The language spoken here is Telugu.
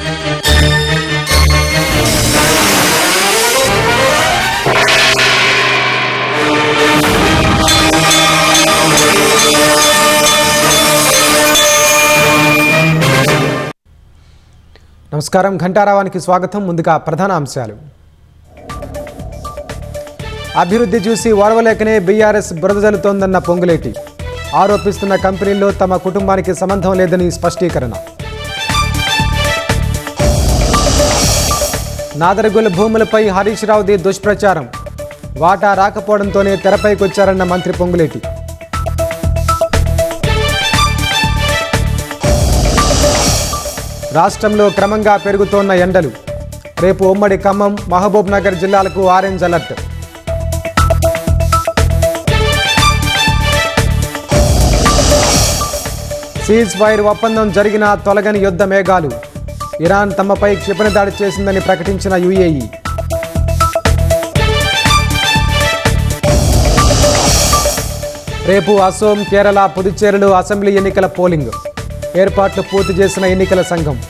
నమస్కారం, ఘంటారావానికి స్వాగతం. ముందుగా ప్రధాన అంశాలు. అభివృద్ధి చూసి ఓర్వలేకనే బీఆర్ఎస్ బురదజల్లుతోందన్న పొంగులేటి. ఆరోపిస్తున్న కంపెనీల్లో తమ కుటుంబానికి సంబంధం లేదని స్పష్టీకరణ. నాదరగొల్ల భూములపై హరీష్ రావుది దుష్ప్రచారం. వాటా రాకపోవడంతోనే తెరపైకొచ్చారన్న మంత్రి పొంగులేటి. రాష్ట్రంలో క్రమంగా పెరుగుతోన్న ఎండలు. రేపు ఉమ్మడి ఖమ్మం, మహబూబ్ నగర్ జిల్లాలకు ఆరెంజ్ అలర్ట్. సీజ్ ఫైర్ ఒప్పందం జరిగిన తొలగని యుద్ధ మేఘాలు. ఇరాన్ తమపై క్షిపణి దాడి చేసిందని ప్రకటించిన యుఏఈ. రేపు అసోం, కేరళ, పుదుచ్చేరిలో అసెంబ్లీ ఎన్నికల పోలింగ్. ఏర్పాట్లు పూర్తి చేసిన ఎన్నికల సంఘం.